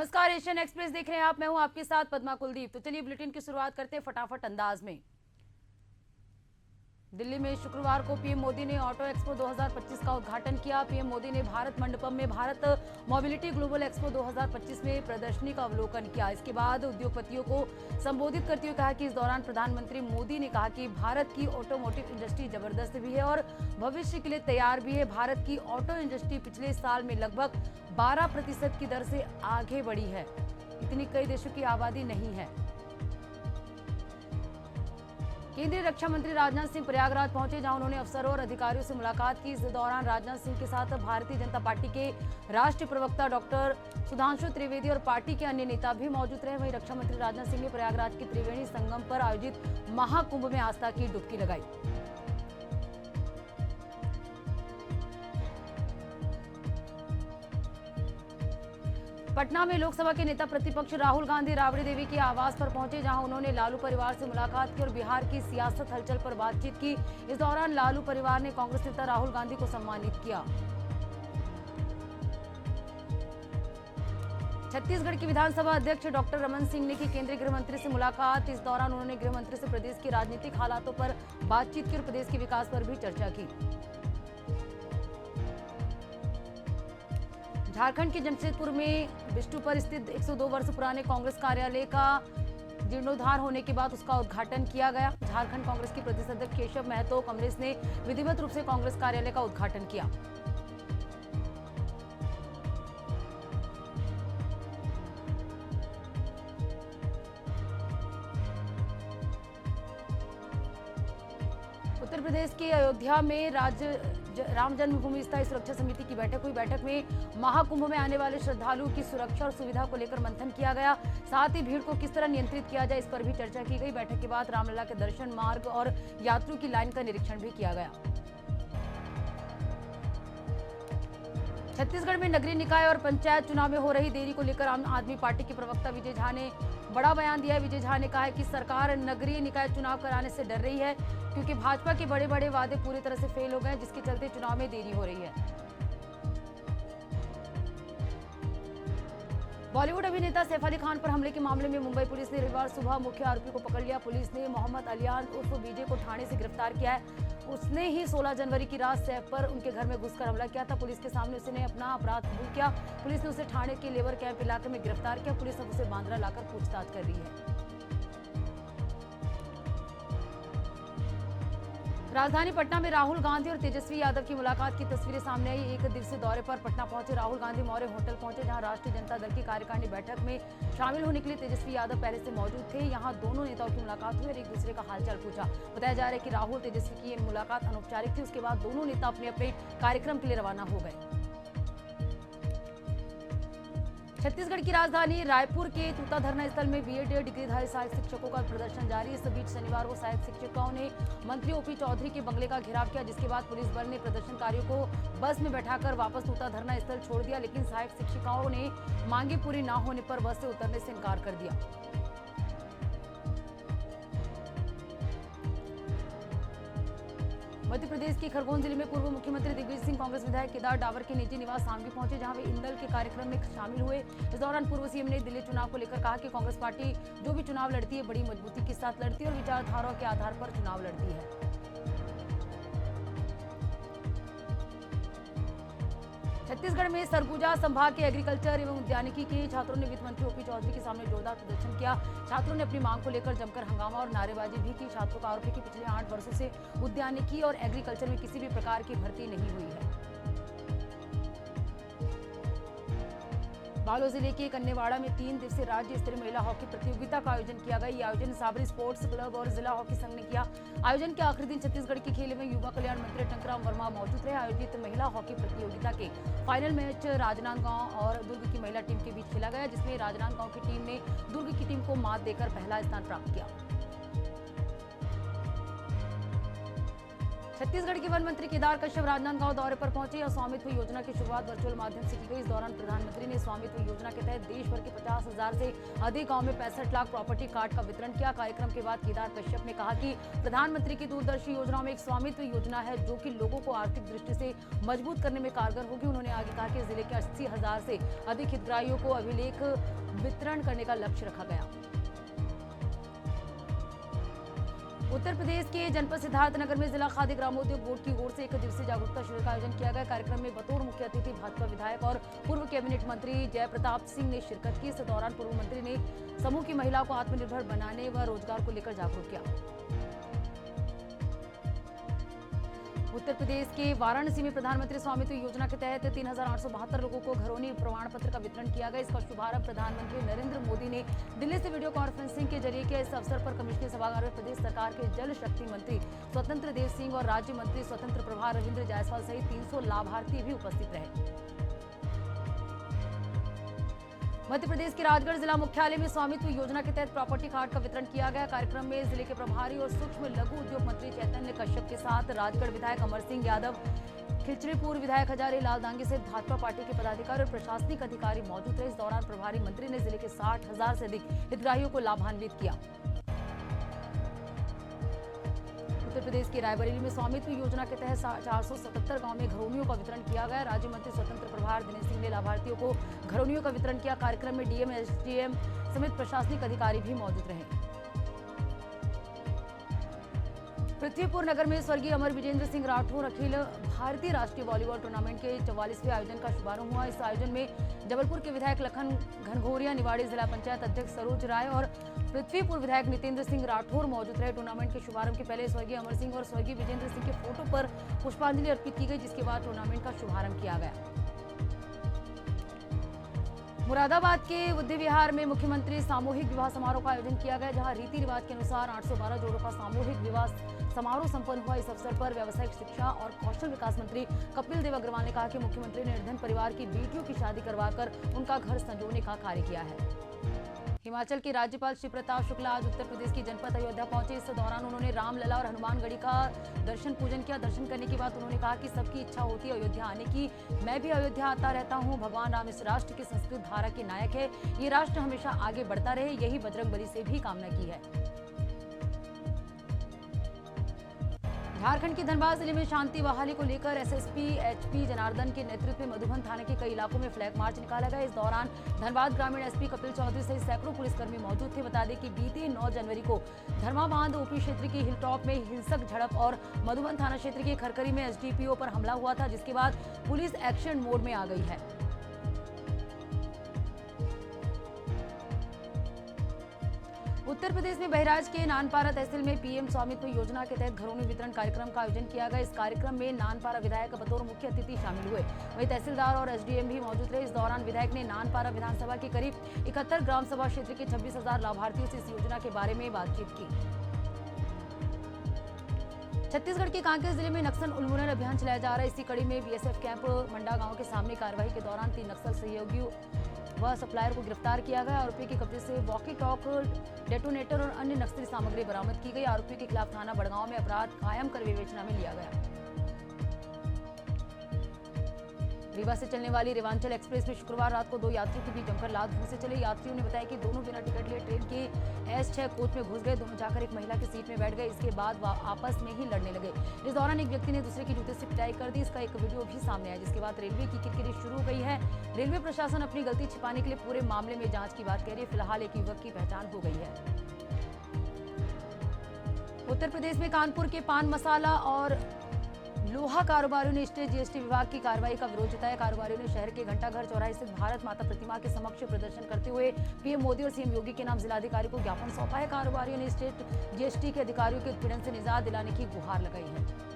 नमस्कार, Asian express देख रहे हैं आप। मैं हूं आपके साथ पद्मा कुलदीप। तो चलिए बुलेटिन की शुरुआत करते हैं फटाफट अंदाज में। दिल्ली में शुक्रवार को पीएम मोदी ने ऑटो एक्सपो 2025 का उद्घाटन किया। पीएम मोदी ने भारत मंडपम में भारत मोबिलिटी ग्लोबल एक्सपो 2025 में प्रदर्शनी का अवलोकन किया। इसके बाद उद्योगपतियों को संबोधित करते हुए कहा कि इस दौरान प्रधानमंत्री मोदी ने कहा कि भारत की ऑटोमोटिव इंडस्ट्री जबरदस्त भी है और भविष्य के लिए तैयार भी है। भारत की ऑटो इंडस्ट्री पिछले साल में लगभग 12% की दर से आगे बढ़ी है। इतनी कई देशों की आबादी नहीं है। केंद्रीय रक्षा मंत्री राजनाथ सिंह प्रयागराज पहुंचे, जहां उन्होंने अफसरों और अधिकारियों से मुलाकात की। इस दौरान राजनाथ सिंह के साथ भारतीय जनता पार्टी के राष्ट्रीय प्रवक्ता डॉक्टर सुधांशु त्रिवेदी और पार्टी के अन्य नेता भी मौजूद रहे। वहीं रक्षा मंत्री राजनाथ सिंह ने प्रयागराज के त्रिवेणी संगम पर आयोजित महाकुंभ में आस्था की डुबकी लगाई। पटना में लोकसभा के नेता प्रतिपक्ष राहुल गांधी राबड़ी देवी के आवास पर पहुंचे, जहां उन्होंने लालू परिवार से मुलाकात की और बिहार की सियासत हलचल पर बातचीत की। इस दौरान लालू परिवार ने कांग्रेस नेता राहुल गांधी को सम्मानित किया। छत्तीसगढ़ के विधानसभा अध्यक्ष डॉक्टर रमन सिंह ने की केंद्रीय गृह मंत्री से मुलाकात। इस दौरान उन्होंने गृह मंत्री से प्रदेश के राजनीतिक हालातों पर बातचीत की और प्रदेश के विकास पर भी चर्चा की। झारखंड के जमशेदपुर में बिष्टु पर स्थित 102 वर्ष पुराने कांग्रेस कार्यालय का जीर्णोद्धार होने के बाद उसका उद्घाटन किया गया। झारखंड कांग्रेस के प्रदेश अध्यक्ष केशव महतो कमलेश ने विधिवत रूप से कांग्रेस कार्यालय का उद्घाटन किया। उत्तर प्रदेश के अयोध्या में राम जन्मभूमि स्थायी सुरक्षा समिति की बैठक हुई। बैठक में महाकुंभ में आने वाले श्रद्धालुओं की सुरक्षा और सुविधा को लेकर मंथन किया गया। साथ ही भीड़ को किस तरह नियंत्रित किया जाए, इस पर भी चर्चा की गई। बैठक के बाद रामलला के दर्शन मार्ग और यात्रियों की लाइन का निरीक्षण भी किया गया। छत्तीसगढ़ में नगरीय निकाय और पंचायत चुनाव में हो रही देरी को लेकर आम आदमी पार्टी के प्रवक्ता विजय झा ने बड़ा बयान दिया है। विजय झा ने कहा है कि सरकार नगरीय निकाय चुनाव कराने से डर रही है, क्योंकि भाजपा के बड़े बड़े वादे पूरी तरह से फेल हो गए, जिसके चलते चुनाव में देरी हो रही है। बॉलीवुड अभिनेता सैफ अली खान पर हमले के मामले में मुंबई पुलिस ने रविवार सुबह मुख्य आरोपी को पकड़ लिया। पुलिस ने मोहम्मद अलियान उर्फ विजय को ठाणे से गिरफ्तार किया है। उसने ही 16 जनवरी की रात सैफ पर उनके घर में घुसकर हमला किया था। पुलिस के सामने उसने अपना अपराध कबूल किया। पुलिस ने उसे ठाणे के लेबर कैंप इलाके में गिरफ्तार किया। पुलिस अब उसे बांद्रा लाकर पूछताछ कर रही है। राजधानी पटना में राहुल गांधी और तेजस्वी यादव की मुलाकात की तस्वीरें सामने आई। एक दिवसीय दौरे पर पटना पहुंचे राहुल गांधी मौर्य होटल पहुंचे, जहां राष्ट्रीय जनता दल की कार्यकारिणी बैठक में शामिल होने के लिए तेजस्वी यादव पहले से मौजूद थे। यहां दोनों नेताओं की मुलाकात हुई और एक दूसरे का हालचाल पूछा। बताया जा रहा है कि राहुल तेजस्वी की ये मुलाकात अनौपचारिक थी। उसके बाद दोनों नेता अपने अपने कार्यक्रम के लिए रवाना हो गए। छत्तीसगढ़ की राजधानी रायपुर के तूता धरना स्थल में बीएड डिग्रीधारी सहायक शिक्षकों का प्रदर्शन जारी। इस बीच शनिवार को सहायक शिक्षकों ने मंत्री ओपी चौधरी के बंगले का घेराव किया, जिसके बाद पुलिस बल ने प्रदर्शनकारियों को बस में बैठाकर वापस तूता धरना स्थल छोड़ दिया। लेकिन सहायक शिक्षिकाओं ने मांगे पूरी न होने पर बस से उतरने से इनकार कर दिया। मध्य प्रदेश के खरगोन जिले में पूर्व मुख्यमंत्री दिग्विजय सिंह कांग्रेस विधायक केदार डावर के निजी निवास सांगवी पहुंचे, जहां वे इंदल के कार्यक्रम में शामिल हुए। इस दौरान पूर्व सीएम ने दिल्ली चुनाव को लेकर कहा कि कांग्रेस पार्टी जो भी चुनाव लड़ती है बड़ी मजबूती के साथ लड़ती है और विचारधाराओं के आधार पर चुनाव लड़ती है। छत्तीसगढ़ में सरगुजा संभाग के एग्रीकल्चर एवं उद्यानिकी के छात्रों ने वित्त मंत्री ओपी चौधरी के सामने जोरदार प्रदर्शन किया। छात्रों ने अपनी मांग को लेकर जमकर हंगामा और नारेबाजी भी की। छात्रों का आरोप है कि पिछले 8 वर्षों से उद्यानिकी और एग्रीकल्चर में किसी भी प्रकार की भर्ती नहीं हुई है। बालोद जिले के कन्नेवाड़ा में 3 दिवसीय राज्य स्तरीय महिला हॉकी प्रतियोगिता का आयोजन किया गया। ये आयोजन साबरी स्पोर्ट्स क्लब और जिला हॉकी संघ ने किया। आयोजन के आखिरी दिन छत्तीसगढ़ के खेल में युवा कल्याण मंत्री टंकराम वर्मा मौजूद रहे। आयोजित महिला हॉकी प्रतियोगिता के फाइनल मैच राजनांदगांव और दुर्ग की महिला टीम के बीच खेला गया, जिसमें राजनांदगांव की टीम ने दुर्ग की टीम को मात देकर पहला स्थान प्राप्त किया। छत्तीसगढ़ के वन मंत्री केदार कश्यप राजनांदगांव दौरे पर पहुंचे और स्वामित्व योजना की शुरुआत वर्चुअल माध्यम से की गई। इस दौरान प्रधानमंत्री ने स्वामित्व योजना के तहत देश भर के 50,000 से अधिक गांव में 65 लाख प्रॉपर्टी कार्ड का वितरण किया। कार्यक्रम के बाद केदार कश्यप ने कहा कि प्रधानमंत्री की दूरदर्शी योजनाओं में एक स्वामित्व योजना है जो कि लोगों को आर्थिक दृष्टि से मजबूत करने में कारगर होगी। उन्होंने आगे कहा कि जिले के 80,000 से अधिक हितग्राहियों को अभिलेख वितरण करने का लक्ष्य रखा गया। उत्तर प्रदेश के जनपद सिद्धार्थनगर में जिला खादी ग्रामोद्योग बोर्ड की ओर से 1 दिवसीय जागरूकता शिविर का आयोजन किया गया। कार्यक्रम में बतौर मुख्य अतिथि भाजपा विधायक और पूर्व कैबिनेट मंत्री जय प्रताप सिंह ने शिरकत की। इस दौरान पूर्व मंत्री ने समूह की महिलाओं को आत्मनिर्भर बनाने व रोजगार को लेकर जागरूक किया। उत्तर प्रदेश के वाराणसी में प्रधानमंत्री स्वामित्व योजना के तहत 3,872 लोगों को घरौनी प्रमाण पत्र का वितरण किया गया। इसका शुभारंभ प्रधानमंत्री नरेंद्र मोदी ने दिल्ली से वीडियो कॉन्फ्रेंसिंग के जरिए किया। इस अवसर पर कमिश्नरी सभागार में प्रदेश सरकार के जल शक्ति मंत्री स्वतंत्र देव सिंह और राज्य मंत्री स्वतंत्र प्रभार रविंद्र जायसवाल सहित 300 लाभार्थी भी उपस्थित रहे। मध्य प्रदेश के राजगढ़ जिला मुख्यालय में स्वामित्व योजना के तहत प्रॉपर्टी कार्ड का वितरण किया गया। कार्यक्रम में जिले के प्रभारी और सूक्ष्म लघु उद्योग मंत्री चैतन्य कश्यप के साथ राजगढ़ विधायक अमर सिंह यादव, खिलचड़ी पूर्व विधायक हजारी लाल दांगी सहित भाजपा पार्टी के पदाधिकारी और प्रशासनिक अधिकारी मौजूद रहे। इस दौरान प्रभारी मंत्री ने जिले के 60,000 से अधिक हितग्राहियों को लाभान्वित किया। उत्तर प्रदेश के रायबरेली में स्वामित्व योजना के तहत 477 गांव में घरौनियों का वितरण किया गया। राज्य मंत्री स्वतंत्र प्रभार दिनेश सिंह ने लाभार्थियों को घरौनियों का वितरण किया। कार्यक्रम में डीएम, एसडीएम समेत प्रशासनिक अधिकारी भी मौजूद रहे। पृथ्वीपुर नगर में स्वर्गीय अमर विजेंद्र सिंह राठौर अखिल भारतीय राष्ट्रीय वॉलीबॉल टूर्नामेंट के 44वें आयोजन का शुभारंभ हुआ। इस आयोजन में जबलपुर के विधायक लखन घनघोरिया, निवाड़ी जिला पंचायत अध्यक्ष सरोज राय और पृथ्वीपुर विधायक नितेंद्र सिंह राठौर मौजूद रहे। टूर्नामेंट के शुभारंभ के पहले स्वर्गीय अमर सिंह और स्वर्गीय विजेंद्र सिंह के फोटो पर पुष्पांजलि अर्पित की गई, जिसके बाद टूर्नामेंट का शुभारंभ किया गया। मुरादाबाद के बुद्धि विहार में मुख्यमंत्री सामूहिक विवाह समारोह का आयोजन किया गया, जहां रीति रिवाज के अनुसार 812 जोड़ों का सामूहिक विवाह समारोह संपन्न हुआ। इस अवसर पर व्यावसायिक शिक्षा और कौशल विकास मंत्री कपिल देव अग्रवाल ने कहा कि मुख्यमंत्री ने निर्धन परिवार की बेटियों की शादी करवाकर उनका घर संजोने का कार्य किया है। हिमाचल के राज्यपाल श्री प्रताप शुक्ला आज उत्तर प्रदेश की जनपद अयोध्या पहुंचे। इस दौरान उन्होंने रामलला और हनुमानगढ़ी का दर्शन पूजन किया। दर्शन करने के बाद उन्होंने कहा कि सबकी इच्छा होती है अयोध्या आने की। मैं भी अयोध्या आता रहता हूं। भगवान राम इस राष्ट्र की संस्कृत धारा के नायक है। ये राष्ट्र हमेशा आगे बढ़ता रहे, यही बजरंगबली से भी कामना की है। झारखंड के धनबाद जिले में शांति बहाली को लेकर एसएसपी एचपी जनार्दन के नेतृत्व में मधुबन थाने के कई इलाकों में फ्लैग मार्च निकाला गया। इस दौरान धनबाद ग्रामीण एसपी कपिल चौधरी सहित सैकड़ों पुलिसकर्मी मौजूद थे। बता दें कि बीते 9 जनवरी को धर्माबांध ओपी क्षेत्र के हिलटॉप में हिंसक झड़प और मधुबन थाना क्षेत्र के खरकरी में एसडीपीओ पर हमला हुआ था, जिसके बाद पुलिस एक्शन मोड में आ गई है। उत्तर प्रदेश में बहराइच के नानपारा तहसील में पीएम स्वामित्व योजना के तहत घरौनी वितरण कार्यक्रम का आयोजन किया गया। इस कार्यक्रम में नानपारा विधायक बतौर मुख्य अतिथि शामिल हुए। वहीं तहसीलदार और एसडीएम भी मौजूद रहे। इस दौरान विधायक ने नानपारा विधानसभा के करीब 71 ग्राम सभा क्षेत्र के 26,000 लाभार्थियों से इस योजना के बारे में बातचीत की। छत्तीसगढ़ के कांकेर जिले में नक्सल उन्मूलन अभियान चलाया जा रहा है। इसी कड़ी में बीएसएफ कैंप मंडा गांव के सामने कार्रवाई के दौरान 3 नक्सल सहयोगियों व सप्लायर को गिरफ्तार किया गया। आरोपी के कब्जे से वॉकी टॉक, डेटोनेटर और अन्य नक्सली सामग्री बरामद की गई। आरोपी के खिलाफ थाना बड़गांव में अपराध कायम कर विवेचना में लिया गया। रीवा से चलने वाली रेवांचल एक्सप्रेस में शुक्रवार रात को 2 यात्रियों के बीच जमकर लात घूंसे चले। यात्रियों ने बताया कि दोनों बिना टिकट लिए ट्रेन के S6 कोच में घुस गए। दोनों जाकर एक महिला की सीट में बैठ गए। इसके बाद वह आपस में ही लड़ने लगे। इस दौरान एक व्यक्ति ने दूसरे की जूते से पिटाई कर दी। इसका एक वीडियो भी सामने आया, जिसके बाद रेलवे की किरकिरी शुरू हो गई है। रेलवे प्रशासन अपनी गलती छिपाने के लिए पूरे मामले में जाँच की बात कह रही है। फिलहाल एक युवक की पहचान हो गई है। उत्तर प्रदेश में कानपुर के पान मसाला और लोहा कारोबारियों ने स्टेट जीएसटी विभाग की कार्रवाई का विरोध जताया। कारोबारियों ने शहर के घंटाघर चौराहे स्थित भारत माता प्रतिमा के समक्ष प्रदर्शन करते हुए पीएम मोदी और सीएम योगी के नाम जिलाधिकारी को ज्ञापन सौंपा है। कारोबारियों ने स्टेट जीएसटी के अधिकारियों के उत्पीड़न से निजात दिलाने की गुहार लगाई है।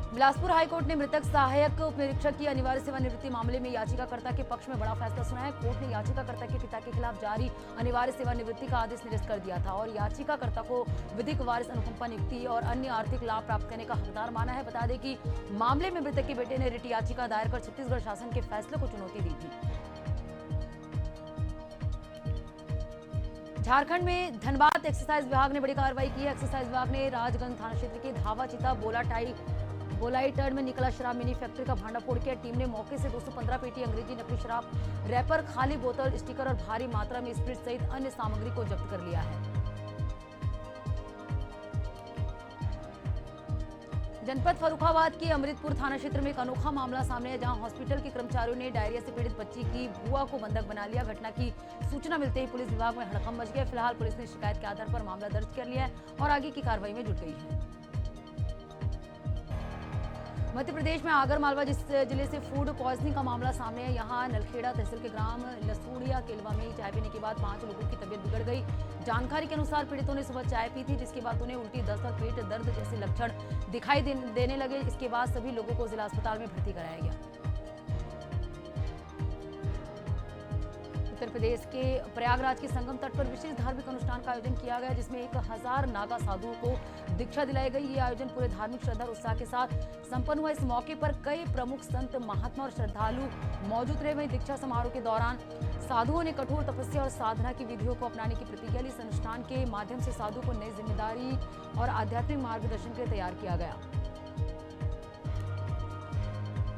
बिलासपुर हाईकोर्ट ने मृतक सहायक उप निरीक्षक की अनिवार्य सेवानिवृत्ति मामले में याचिकाकर्ता के पक्ष में बड़ा फैसला सुनाया। कोर्ट ने याचिकाकर्ता के पिता के खिलाफ जारी अनिवार्य सेवानिवृत्ति का आदेश निरस्त कर दिया था और याचिकाकर्ता को विधिक वारिस अनुकंपा नियुक्ति और अन्य आर्थिक लाभ प्राप्त करने का हकदार माना है। बता दें कि मामले में मृतक के बेटे ने रिट याचिका दायर कर छत्तीसगढ़ शासन के फैसले को चुनौती दी थी। झारखंड में धनबाद एक्साइज विभाग ने बड़ी कार्रवाई की है। एक्साइज विभाग ने राजगंज थाना क्षेत्र के धावा चिता बोलाई टर्न में निकला शराब मिनी फैक्ट्री का भांडाफोड़ किया। टीम ने मौके से 215 पेटी अंग्रेजी नकली शराब, रैपर, खाली बोतल, स्टिकर और भारी मात्रा में स्प्रिट सहित अन्य सामग्री को जब्त कर लिया है। जनपद फर्रुखाबाद के अमृतपुर थाना क्षेत्र में एक अनोखा मामला सामने है, जहां हॉस्पिटल के कर्मचारियों ने डायरिया से पीड़ित बच्ची की बुआ को बंधक बना लिया। घटना की सूचना मिलते ही पुलिस विभाग में हड़कंप मच गया। फिलहाल पुलिस ने शिकायत के आधार पर मामला दर्ज कर लिया है और आगे की कार्रवाई में जुट गई है। मध्य प्रदेश में आगर मालवा जिले से फूड पॉइजनिंग का मामला सामने है। यहाँ नलखेड़ा तहसील के ग्राम लसूड़िया केलवा में चाय पीने के बाद 5 लोगों की तबीयत बिगड़ गई। जानकारी के अनुसार पीड़ितों ने सुबह चाय पी थी, जिसके बाद उन्हें उल्टी, दस्त और पेट दर्द जैसे लक्षण दिखाई देने लगे। इसके बाद सभी लोगों को जिला अस्पताल में भर्ती कराया गया। उत्तर प्रदेश के प्रयागराज के संगम तट पर विशेष धार्मिक अनुष्ठान का आयोजन किया गया, जिसमें 1000 नागा साधुओं को दीक्षा दिलाई गई। ये आयोजन पूरे धार्मिक श्रद्धा और उत्साह के साथ संपन्न हुआ। इस मौके पर कई प्रमुख संत, महात्मा और श्रद्धालु मौजूद रहे। वहीं दीक्षा समारोह के दौरान साधुओं ने कठोर तपस्या और साधना की विधियों को अपनाने की प्रतिज्ञा ली। इस अनुष्ठान के माध्यम से साधु को नई जिम्मेदारी और आध्यात्मिक मार्गदर्शन के लिए तैयार किया गया।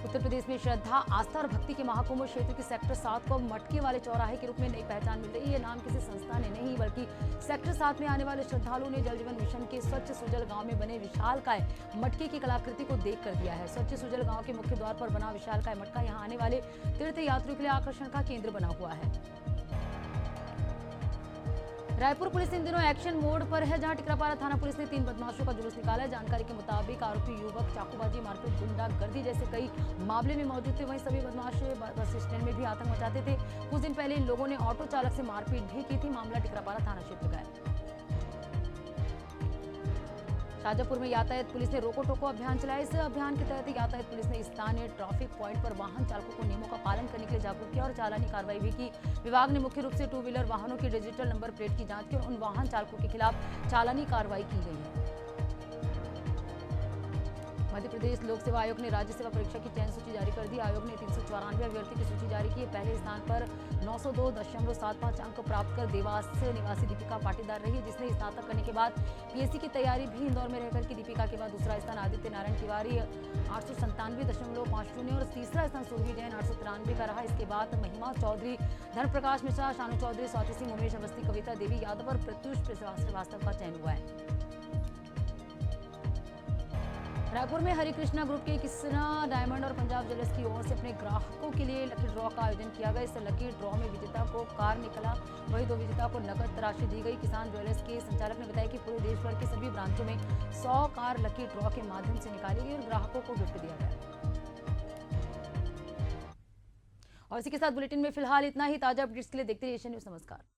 उत्तर प्रदेश में श्रद्धा, आस्था और भक्ति के महाकुंभ क्षेत्र के सेक्टर 7 को मटके वाले चौराहे के रूप में नई पहचान मिल रही है। ये नाम किसी संस्था ने नहीं, बल्कि सेक्टर 7 में आने वाले श्रद्धालुओं ने जल जीवन मिशन के स्वच्छ सुजल गांव में बने विशालकाय मटके की कलाकृति को देख कर दिया है। स्वच्छ सुजल गांव के मुख्य द्वार पर बना विशालकाय मटका यहां आने वाले तीर्थ यात्रियों के लिए आकर्षण का केंद्र बना हुआ है। रायपुर पुलिस इन दिनों एक्शन मोड पर है, जहां टिकरापारा थाना पुलिस ने 3 बदमाशों का जुलूस निकाला है। जानकारी के मुताबिक आरोपी युवक चाकूबाजी, मारपीट, गुंडागर्दी जैसे कई मामले में मौजूद थे। वहीं सभी बदमाश बस स्टैंड में भी आतंक मचाते थे। कुछ दिन पहले इन लोगों ने ऑटो चालक से मारपीट भी की थी। मामला टिकरापारा थाना क्षेत्र का है। शाजापुर में यातायात पुलिस ने रोको टोको अभियान चलाया। इस अभियान के तहत यातायात पुलिस ने स्थानीय ट्रैफिक पॉइंट पर वाहन चालकों को नियमों का पालन करने के लिए जागरूक किया और चालानी कार्रवाई भी की। विभाग ने मुख्य रूप से 2 व्हीलर वाहनों की डिजिटल नंबर प्लेट की जांच की और उन वाहन चालकों के खिलाफ चालानी कार्रवाई की गई है। मध्य प्रदेश लोक सेवा आयोग ने राज्य सेवा परीक्षा की चयन सूची जारी कर दी। आयोग ने 394 अभ्यर्थी की सूची जारी की है। पहले स्थान पर 902.75 अंक प्राप्त कर देवास निवासी दीपिका पाटीदार रही, जिसने स्नातक करने के बाद पीएससी की तैयारी भी इंदौर में रहकर की। दीपिका के बाद दूसरा स्थान आदित्य नारायण तिवारी 897.50 और तीसरा स्थान सुरभि जैन 893 का रहा। इसके बाद महिमा चौधरी, धन प्रकाश मिश्रा, शानू चौधरी, स्वाति सिंह, उमेश अवस्थी, कविता देवी यादव और प्रत्युष श्रीवास्तव का चयन हुआ है। रायपुर में हरिकृष्णा ग्रुप के किसना डायमंड और पंजाब ज्वेलर्स की ओर से अपने ग्राहकों के लिए लकी ड्रॉ का आयोजन किया गया। इस लकी ड्रॉ में विजेता को कार निकला, वहीं 2 विजेता को नकद राशि दी गई। किसान ज्वेलर्स के संचालक ने बताया कि पूरे देश भर के सभी ब्रांचों में 100 कार लकी ड्रॉ के माध्यम से निकाली गई और ग्राहकों को गिफ्ट दिया गया। और इसी के साथ बुलेटिन में फिलहाल इतना ही। ताजा अपडेट्स के लिए देखते रहिए एशियन न्यूज़। नमस्कार।